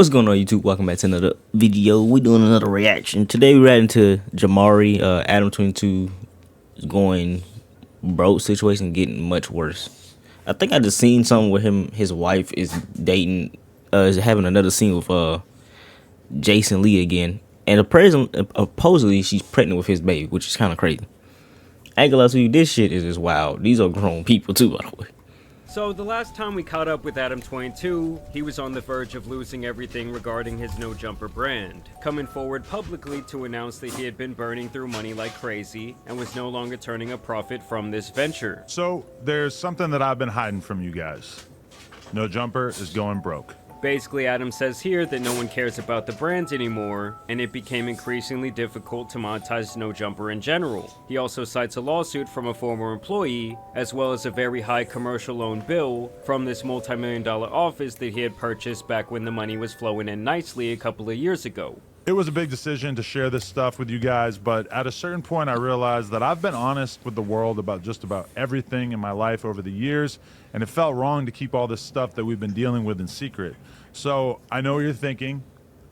What's going on, YouTube? Welcome back to another video. We're doing another reaction. Today we're reacting to Jamari. Adam22 is going broke situation, getting much worse. I think I just seen something with him. His wife is dating, is having another scene with Jason Lee again. And supposedly she's pregnant with his baby, which is kind of crazy. I ain't gonna lie to you, this shit is just wild. These are grown people too, by the way. So the last time we caught up with Adam22, he was on the verge of losing everything regarding his No Jumper brand, coming forward publicly to announce that he had been burning through money like crazy and was no longer turning a profit from this venture. So there's something that I've been hiding from you guys. No Jumper is going broke. Basically, Adam says here that no one cares about the brand anymore, and it became increasingly difficult to monetize No Jumper in general. He also cites a lawsuit from a former employee, as well as a very high commercial loan bill from this multi-million-dollar office that he had purchased back when the money was flowing in nicely a couple of years ago. It was a big decision to share this stuff with you guys, but at a certain point I realized that I've been honest with the world about just about everything in my life over the years, and it felt wrong to keep all this stuff that we've been dealing with in secret. So I know what you're thinking.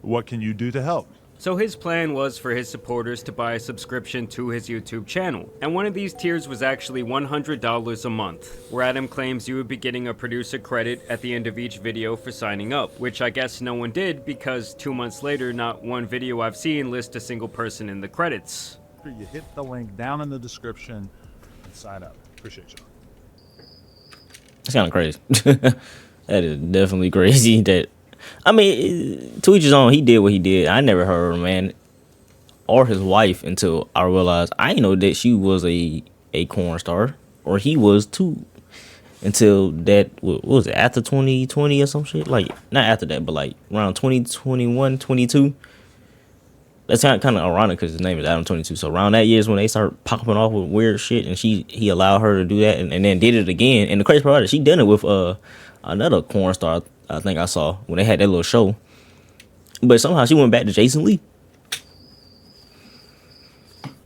What can you do to help? So his plan was for his supporters to buy a subscription to his YouTube channel, and one of these tiers was actually $100 a month, where Adam claims you would be getting a producer credit at the end of each video for signing up, which I guess no one did because 2 months later, not one video I've seen lists a single person in the credits. You hit the link down in the description and sign up. Appreciate you. It's kind of crazy. That is definitely crazy. That, I mean, to each his own. He did what he did. I never heard of him, man, or his wife until I realized I didn't know that she was a corn star, or he was too. Until that, what was it, after 2020 or some shit? Like, not after that, but like around 2021, 22. That's kind of ironic because his name is Adam22. So around that year is when they start popping off with weird shit, and he allowed her to do that, and then did it again. And the crazy part is she did it with another porn star I think I saw when they had that little show. But somehow she went back to Jason Lee,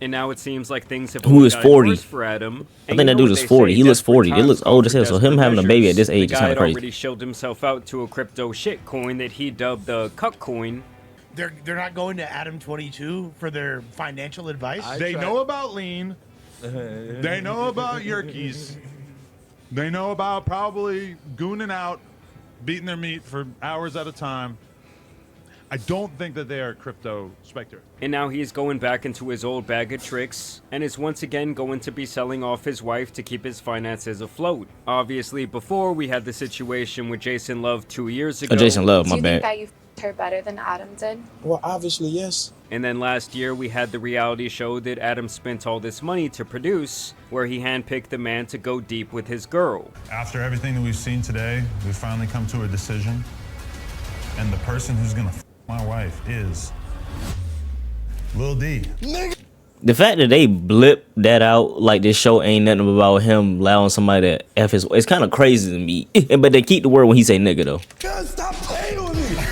And now it seems like things have who is 40 for Adam. I think that dude is 40. He looks 40. He looks old as hell. So him having a baby at this age is kind of crazy. The guy already shilled himself out to a crypto shit coin that he dubbed the cuck coin. They're not going to Adam22 for their financial advice. They know about lean. They know about yerkies. They know about probably gooning out, beating their meat for hours at a time. I don't think that they are crypto specter. And now he's going back into his old bag of tricks and is once again going to be selling off his wife to keep his finances afloat. Obviously, before we had the situation with Jason Love 2 years ago. Oh, Jason Love, my bad. Do you think that you f***ed her better than Adam did? Well, obviously, yes. And then last year we had the reality show that Adam spent all this money to produce, where he handpicked the man to go deep with his girl. After everything that we've seen today, we've finally come to a decision. And the person who's gonna f my wife is Lil D. The fact that they blip that out like this show ain't nothing about him allowing somebody to F his, it's kind of crazy to me. But they keep the word when he say nigga though. God, stop playing with me.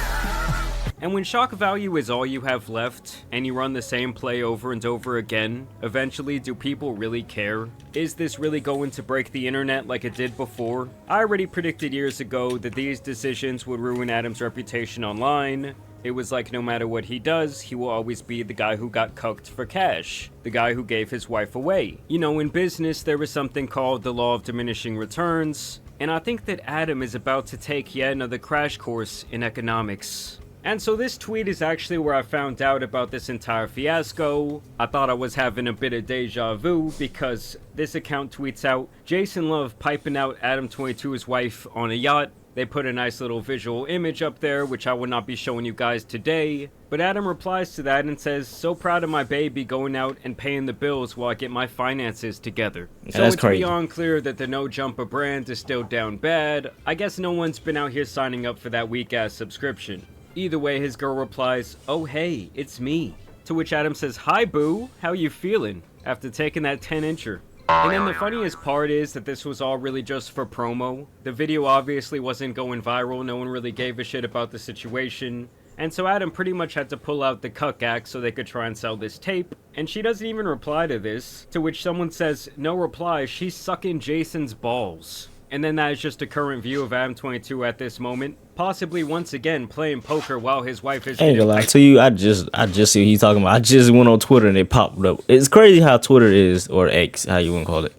And when shock value is all you have left, and you run the same play over and over again, eventually do people really care? Is this really going to break the internet like it did before? I already predicted years ago that these decisions would ruin Adam's reputation online. It was like no matter what he does, he will always be the guy who got cucked for cash. The guy who gave his wife away. You know, in business, there is something called the law of diminishing returns, and I think that Adam is about to take yet another crash course in economics. And so this tweet is actually where I found out about this entire fiasco. I thought I was having a bit of deja vu because this account tweets out Jason Love piping out Adam22's wife on a yacht. They put a nice little visual image up there, which I will not be showing you guys today. But Adam replies to that and says, so proud of my baby going out and paying the bills while I get my finances together. Yeah, so it's it's crazy. beyond clear that the No Jumper brand is still down bad. I guess no one's been out here signing up for that weak-ass subscription. Either way, his girl replies, oh hey, it's me. To which Adam says, hi boo, how you feeling? After taking that 10-incher. And then the funniest part is that this was all really just for promo. The video obviously wasn't going viral, no one really gave a shit about the situation. And so Adam pretty much had to pull out the cuck act so they could try and sell this tape. And she doesn't even reply to this, to which someone says, no reply, she's sucking Jason's balls. And then that is just a current view of Adam22 at this moment, possibly once again playing poker while his wife is. I ain't gonna lie to you, I just see what he's talking about. I just went on Twitter and it popped up. It's crazy how Twitter is, or X, how you wanna call it.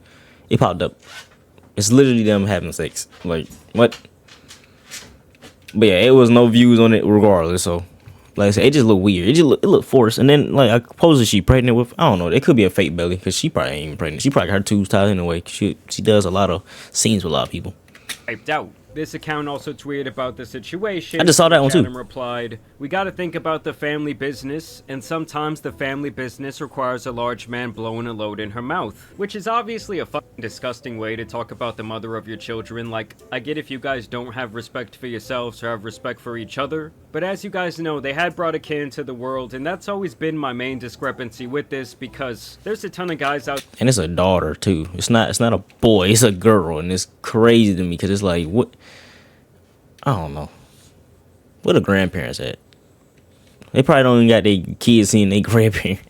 It popped up. It's literally them having sex. Like, what? But yeah, it was no views on it regardless, so like I said, it just looked weird. It looked forced. And then like I suppose she pregnant with, I don't know, it could be a fake belly, because she probably ain't even pregnant. She probably got her tubes tied anyway. She does a lot of scenes with a lot of people. Typed out. This account also tweeted about the situation. I just saw that one too. Adam replied, "We gotta think about the family business, and sometimes the family business requires a large man blowing a load in her mouth." Which is obviously a fucking disgusting way to talk about the mother of your children. Like, I get if you guys don't have respect for yourselves or have respect for each other, but as you guys know, they had brought a kid into the world, and that's always been my main discrepancy with this, because there's a ton of guys out. And it's a daughter too. It's not a boy, it's a girl, and it's crazy to me because it's like, what? I don't know. Where the grandparents at? They probably don't even got their kids seeing their grandparents.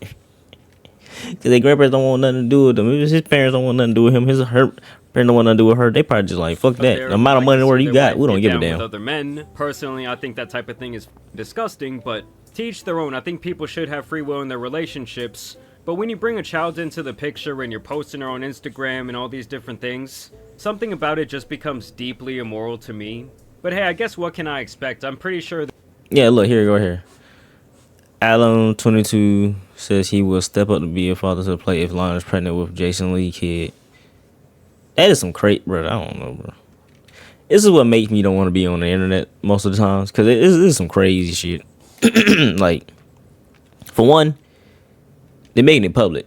Because their grandparents don't want nothing to do with them. If his parents don't want nothing to do with him, her parents don't want nothing to do with her, they probably just like, fuck that. The amount of money where you got, we don't give a damn. With other men, personally, I think that type of thing is disgusting, but to each their own. I think people should have free will in their relationships. But when you bring a child into the picture and you're posting her on Instagram and all these different things, something about it just becomes deeply immoral to me. But hey, I guess what can I expect? I'm pretty sure yeah, look, here, go here. Adam22 says he will step up to be a father to the plate if Lana is pregnant with Jason Lee kid. That is some crate, bro. I don't know, bro. This is what makes me don't want to be on the internet most of the times, because it is some crazy shit. Like, for one, they're making it public.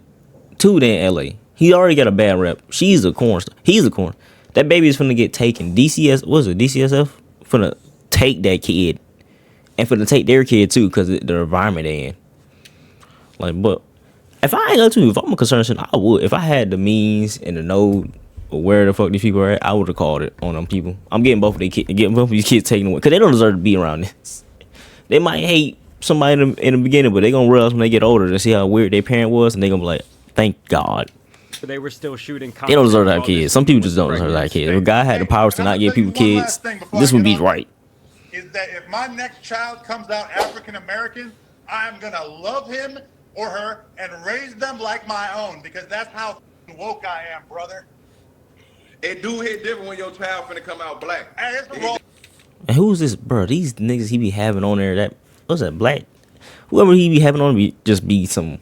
Two, they in LA. He already got a bad rep. She's a corn star. He's a corn. That baby is finna get taken. DCSF? Finna take that kid. And finna take their kid too, because the environment they in. Like, but if I ain't gonna tell you, if I'm a concerned citizen, I would. If I had the means and the know where the fuck these people are at, I would have called it on them people. I'm getting both of these kids taken away, because they don't deserve to be around this. They might hate somebody in the beginning, but they gonna realize when they get older to see how weird their parent was, and they gonna be like, thank God. they were still shooting. They don't deserve to have kids. Some people just don't deserve to have kids. If a guy had the powers to not give people kids, this would be right. Is that if my next child comes out African American, I'm gonna love him or her and raise them like my own, because that's how woke I am, brother. It do hit different when your child finna come out black. Hey, it's the wrong. And who's this, bro? These niggas he be having on there, that what's that, black? Whoever he be having on just be some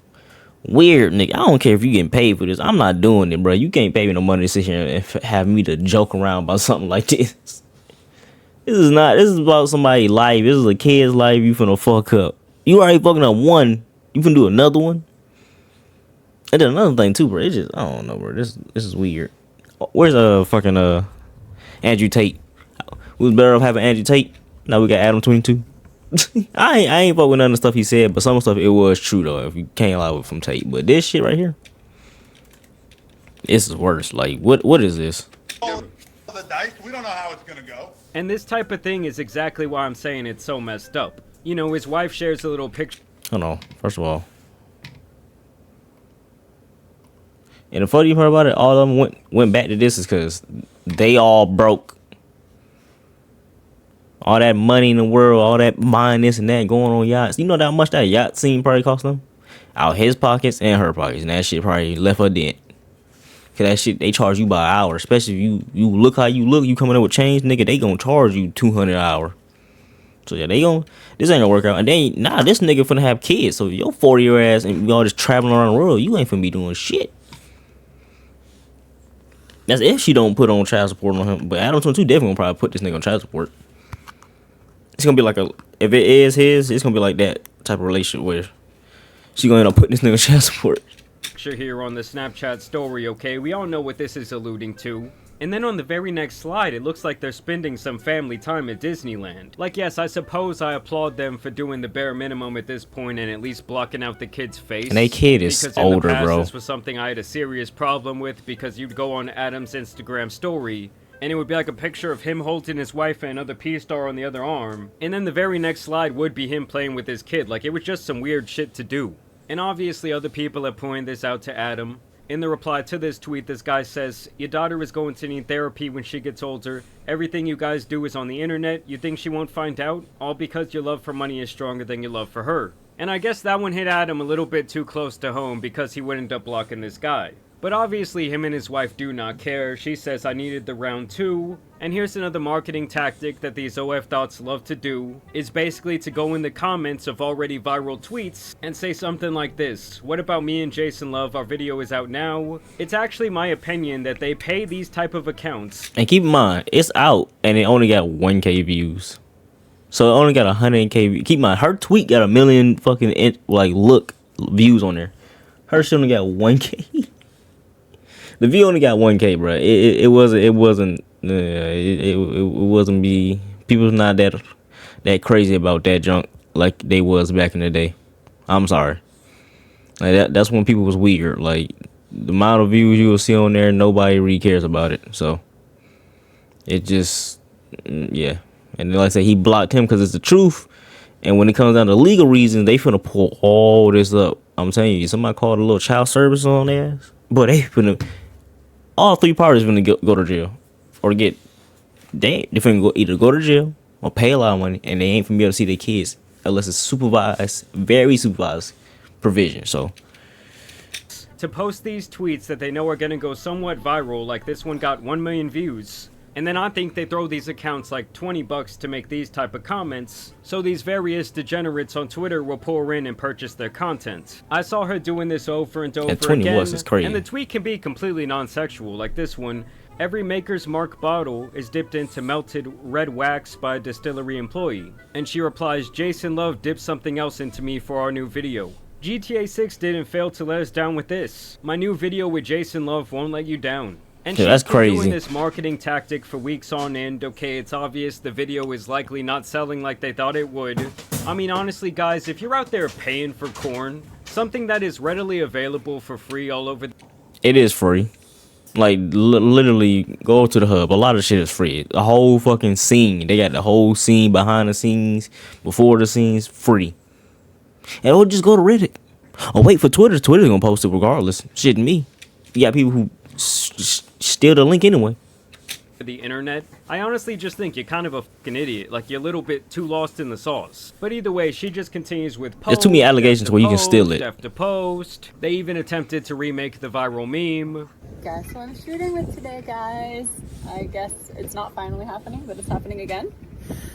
weird nigga. I don't care if you getting paid for this. I'm not doing it, bro. You can't pay me no money to sit here and have me to joke around about something like this. This is about somebody's life. This is a kid's life you finna fuck up. You already fucking up one. You finna do another one. And then another thing too, bro. It's just, I don't know, bro. This is weird. Where's fucking Andrew Tate? We was better off having Andrew Tate. Now we got Adam22. I ain't fuck with none of the stuff he said, but some of the stuff it was true though. If you can't allow it from Tate, but this shit right here, this is worse. Like, what is this? The dice, we don't know how it's gonna go. And this type of thing is exactly why I'm saying it's so messed up. You know, his wife shares a little picture. Hold on. First of all, and the funny part about it, all of them went back to this is because they all broke. All that money in the world, all that buying this and that, going on yachts. You know how much that yacht scene probably cost them? Out his pockets and her pockets. And that shit probably left her dent. Cause that shit, they charge you by an hour. Especially if you look how you look, you coming up with change, nigga, they gonna charge you $200 an hour. So yeah, this ain't gonna work out. And this nigga finna have kids. So your 40-year ass and y'all just traveling around the world, you ain't finna be doing shit. That's if she don't put on child support on him. But Adam22 definitely gonna probably put this nigga on child support. It's gonna be like if it is his, it's gonna be like that type of relationship where she gonna end up putting this nigga on child support. Picture here on the Snapchat story, okay? We all know what this is alluding to. And then on the very next slide, it looks like they're spending some family time at Disneyland. Like, yes, I suppose I applaud them for doing the bare minimum at this point and at least blocking out the kid's face. And they kid is because older, in the past, bro. This was something I had a serious problem with, because you'd go on Adam's Instagram story and it would be like a picture of him holding his wife and another P-star on the other arm. And then the very next slide would be him playing with his kid. Like, it was just some weird shit to do. And obviously other people have pointed this out to Adam. In the reply to this tweet, this guy says, your daughter is going to need therapy when she gets older. Everything you guys do is on the internet. You think she won't find out? All because your love for money is stronger than your love for her. And I guess that one hit Adam a little bit too close to home because he would end up blocking this guy. But obviously him and his wife do not care. She says, I needed the round 2. And here's another marketing tactic that these OF dots love to do, is basically to go in the comments of already viral tweets and say something like this. What about me and Jason Love? Our video is out now. It's actually my opinion that they pay these type of accounts. And keep in mind, it's out and it only got 1K views. So it only got 100K views. Keep in mind, her tweet got 1 million fucking views on there. Her shit only got 1K. The view only got 1K, bro. It wasn't me. People's not that crazy about that junk like they was back in the day. I'm sorry. Like that's when people was weird. Like the amount of views you will see on there, nobody really cares about it. So it just, yeah. And like I said, he blocked him because it's the truth. And when it comes down to legal reasons, they finna pull all this up. I'm telling you, somebody called a little child service on their ass, but they finna. All 3 parties finna go to jail, or they finna either go to jail or pay a lot of money, and they ain't finna be able to see their kids unless it's supervised, very supervised provision. So to post these tweets that they know are gonna go somewhat viral, like this one got 1 million views. And then I think they throw these accounts like $20 to make these type of comments, so these various degenerates on Twitter will pour in and purchase their content. I saw her doing this over and over again, it's crazy. and the tweet can be completely non-sexual, like this one. Every Maker's Mark bottle is dipped into melted red wax by a distillery employee. And she replies, Jason Love dipped something else into me for our new video. GTA 6 didn't fail to let us down with this. My new video with Jason Love won't let you down. And yeah, that's she's been crazy. doing this marketing tactic for weeks on end. Okay, it's obvious the video is likely not selling like they thought it would. I mean, honestly, guys, if you're out there paying for corn, something that is readily available for free all over... It is free. Like, literally, go to the hub. A lot of shit is free. The whole fucking scene. They got the whole scene, behind the scenes, before the scenes, free. And we'll just go to Reddit. Or wait for Twitter. Twitter's gonna post it regardless. Shit, me. You got people who steal the link anyway. The internet. I honestly just think you're kind of a fucking idiot. Like, you're a little bit too lost in the sauce. But either way, she just continues with post. There's too many allegations where you can steal it. After post. They even attempted to remake the viral meme. Guess what I'm shooting with today, guys? I guess it's not finally happening, but it's happening again.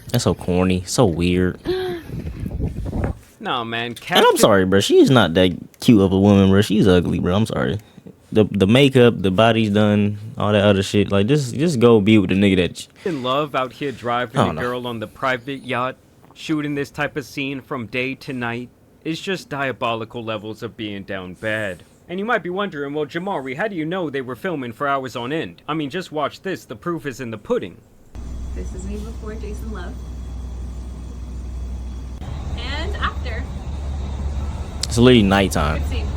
That's so corny. So weird. Nah, man. And I'm sorry, bro. She's not that cute of a woman, bro. She's ugly, bro. I'm sorry. The makeup, the body's done, all that other shit. Like, just go be with the nigga that... In love out here driving a girl on the private yacht, shooting this type of scene from day to night. It's just diabolical levels of being down bad. And you might be wondering, well, Jamari, how do you know they were filming for hours on end? I mean, just watch this. The proof is in the pudding. This is me before Jason Love. And after. It's literally nighttime. Good scene.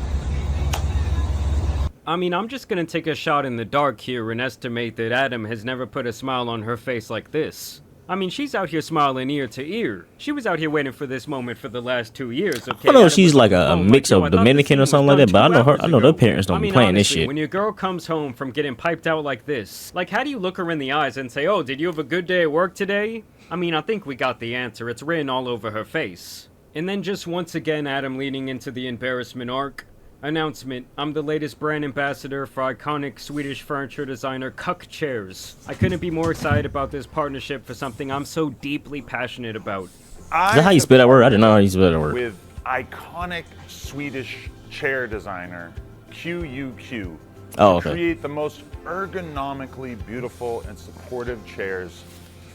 I mean, I'm just gonna take a shot in the dark here and estimate that Adam has never put a smile on her face like this. I mean, she's out here smiling ear to ear. She was out here waiting for this moment for the last 2 years, okay? I don't know if she's like a mix of Dominican or something like that, but I know their parents don't be playing this shit. When your girl comes home from getting piped out like this, like, how do you look her in the eyes and say, oh, did you have a good day at work today? I mean, I think we got the answer. It's written all over her face. And then just once again, Adam leading into the embarrassment arc. Announcement, I'm the latest brand ambassador for iconic Swedish furniture designer Cuck Chairs. I couldn't be more excited about this partnership for something I'm so deeply passionate about. Is that how you spell that word? I didn't know how you spell that word. With iconic Swedish chair designer QUQ. Oh, okay. Create the most ergonomically beautiful and supportive chairs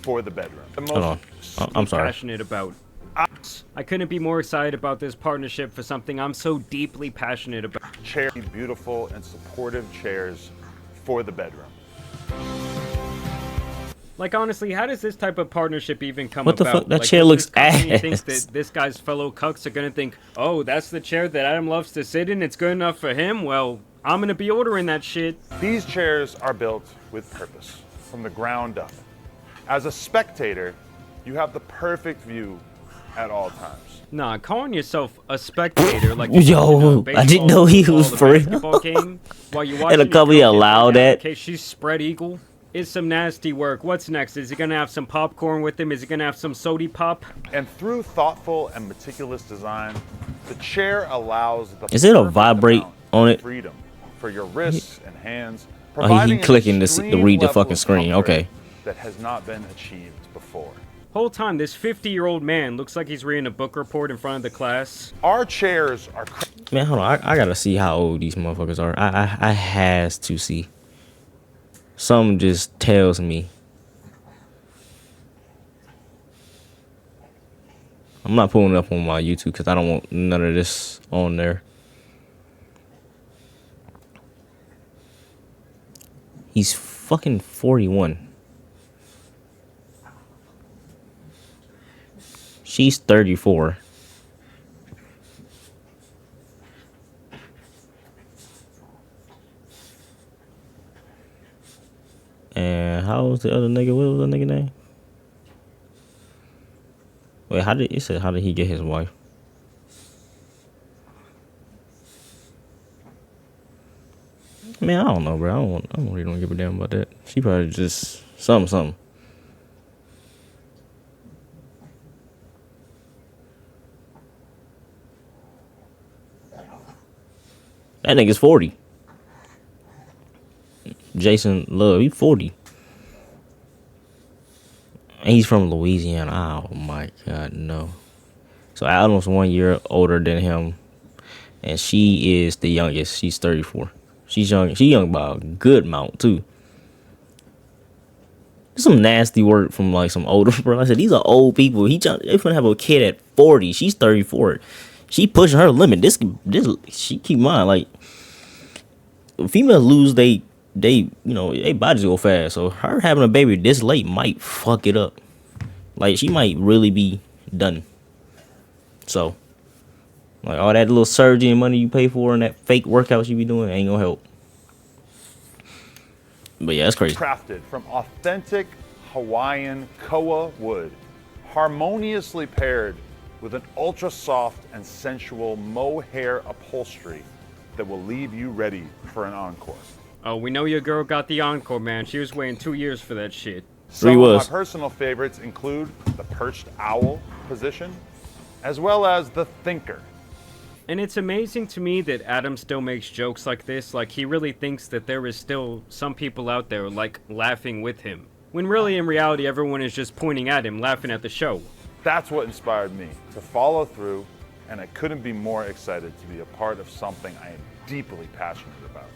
for the bedroom. The most Hold on. I'm sorry. Passionate about. I couldn't be more excited about this partnership for something I'm so deeply passionate about. Chair, beautiful and supportive chairs for the bedroom. Like, honestly, how does this type of partnership even come about? What the fuck? That like, chair looks You ass. think that this guy's fellow cucks are gonna think, oh, that's the chair that Adam loves to sit in, it's good enough for him? Well, I'm gonna be ordering that shit. These chairs are built with purpose, from the ground up. As a spectator, you have the perfect view at all times. Nah, calling yourself a spectator like Yo, I didn't know he was for real. game while you watch And a company allowed that. in case she's spread eagle is some nasty work. What's next? Is he gonna have some popcorn with him? Is he gonna have some sody pop? And through thoughtful and meticulous design, the chair allows the Is it a perfect vibrate amount on of it? freedom for your wrists and hands. Oh, he providing an clicking this to extreme read the level fucking of screen. comfort Okay. That has not been achieved before. Whole time, this 50-year-old man looks like he's reading a book report in front of the class. Our chairs are. Man, hold on. I gotta see how old these motherfuckers are. I has to see. Something just tells me. I'm not pulling it up on my YouTube because I don't want none of this on there. He's fucking 41. She's 34. And how was the other nigga? What was the nigga name? Wait, how did he get his wife? Man, I don't know, bro. I don't really give a damn about that. She probably just something. That nigga's 40. Jason Love, he's 40. And he's from Louisiana. Oh my God, no. So Adam's 1 year older than him. And she is the youngest. She's 34. She's young. She young by a good amount too. There's some nasty work from like some older bro. I said these are old people. They finna have a kid at 40. She's 34. She pushing her limit. This she keep in mind like females lose they bodies go fast. So her having a baby this late might fuck it up. Like she might really be done. So like all that little surgery and money you pay for and that fake workout you be doing ain't gonna help. But yeah, that's crazy. Crafted from authentic Hawaiian koa wood, harmoniously paired with an ultra soft and sensual mohair upholstery that will leave you ready for an encore. Oh, we know your girl got the encore, man. She was waiting 2 years for that shit. Some of my personal favorites include the perched owl position, as well as the thinker. And it's amazing to me that Adam still makes jokes like this, like he really thinks that there is still some people out there, like, laughing with him. When really, in reality, everyone is just pointing at him, laughing at the show. That's what inspired me to follow through, and I couldn't be more excited to be a part of something I am deeply passionate about.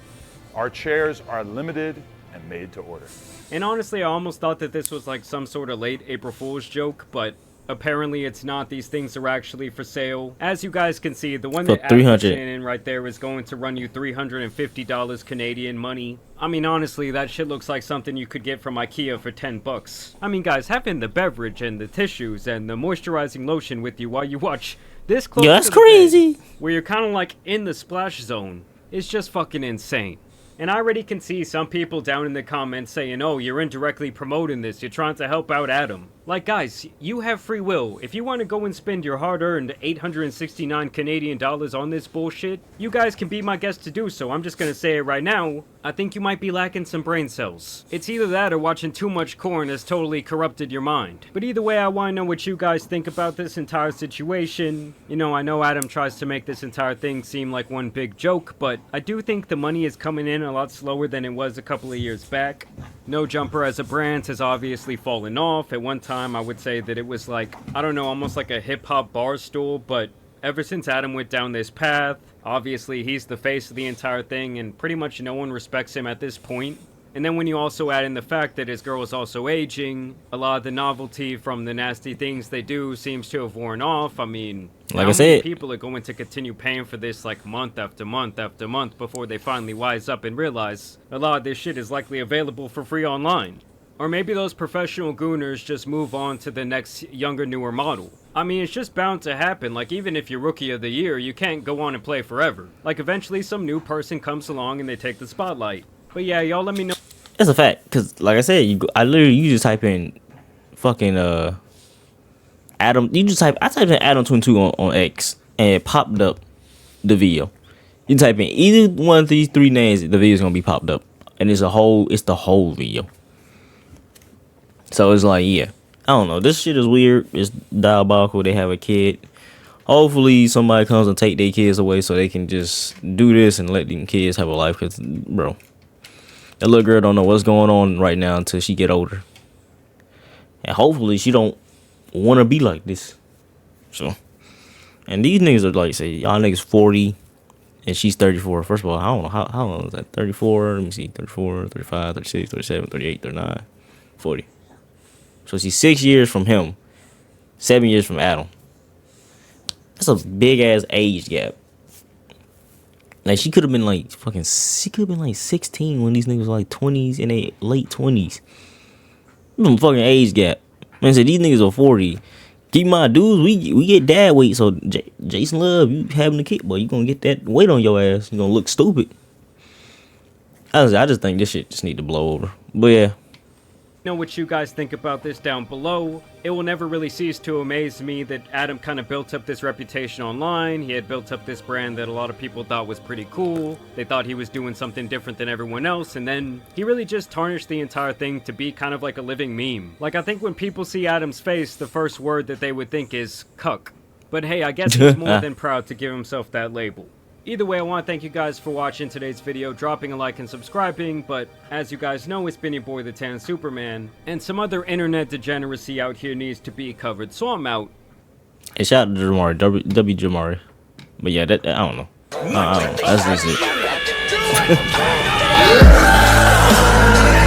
Our chairs are limited and made to order. And honestly, I almost thought that this was like some sort of late April Fool's joke, but apparently it's not. These things are actually for sale. As you guys can see, the one that Adam's in right there is going to run you $350 Canadian money. I mean, honestly, that shit looks like something you could get from IKEA for 10 bucks. I mean, guys, having the beverage and the tissues and the moisturizing lotion with you while you watch this close that's to the crazy. bed, where you're kind of like in the splash zone, is just fucking insane. And I already can see some people down in the comments saying, oh, you're indirectly promoting this, you're trying to help out Adam. Like, guys, you have free will. If you want to go and spend your hard-earned 869 Canadian dollars on this bullshit, you guys can be my guest to do so. I'm just gonna say it right now. I think you might be lacking some brain cells. It's either that or watching too much corn has totally corrupted your mind. But either way, I want to know what you guys think about this entire situation. You know, I know Adam tries to make this entire thing seem like one big joke, but I do think the money is coming in a lot slower than it was a couple of years back. No Jumper as a brand has obviously fallen off. At one time, I would say that it was like, I don't know, almost like a hip-hop bar stool, but ever since Adam went down this path, obviously he's the face of the entire thing, and pretty much no one respects him at this point. And then when you also add in the fact that his girl is also aging, a lot of the novelty from the nasty things they do seems to have worn off. I mean, like how I said, many people are going to continue paying for this like month after month after month before they finally wise up and realize a lot of this shit is likely available for free online? Or maybe those professional gooners just move on to the next younger, newer model. I mean, it's just bound to happen. Like, even if you're Rookie of the Year, you can't go on and play forever. Like, eventually some new person comes along and they take the spotlight. But yeah, y'all let me know. That's a fact, cause like I said, you just type in fucking Adam. You just I typed in Adam22 on X, and it popped up the video. You type in either one of these 3 names, the video's gonna be popped up, and it's the whole video. So it's like, yeah, I don't know. This shit is weird. It's diabolical. They have a kid. Hopefully somebody comes and take their kids away so they can just do this and let them kids have a life. Cause bro, that little girl don't know what's going on right now until she get older. And hopefully she don't want to be like this. So, and these niggas are like, say, y'all niggas 40 and she's 34. First of all, I don't know. How long is that? 34? Let me see. 34, 35, 36, 37, 38, 39, 40. So she's 6 years from him. 7 years from Adam. That's a big ass age gap. Like, she could have been like she could have been like 16 when these niggas were like 20s and they late 20s. Some fucking age gap. Man said these niggas are 40. Keep my dudes, we get dad weight. So Jason Love, you having a kid, boy, you gonna get that weight on your ass. You gonna look stupid. I just think this shit just need to blow over. But yeah. Know what you guys think about this down below. It will never really cease to amaze me that Adam kind of built up this reputation online. He had built up this brand that a lot of people thought was pretty cool. They thought he was doing something different than everyone else, and then he really just tarnished the entire thing to be kind of like a living meme. Like, I think when people see Adam's face, the first word that they would think is cuck. But hey, I guess he's more than proud to give himself that label. Either way, I want to thank you guys for watching today's video, dropping a like and subscribing, but as you guys know, it's been your boy the Tan Superman, and some other internet degeneracy out here needs to be covered, so I'm out. Hey, shout out to Jamari, W. Jamari. But yeah, that, I don't know. I don't know. That's just it.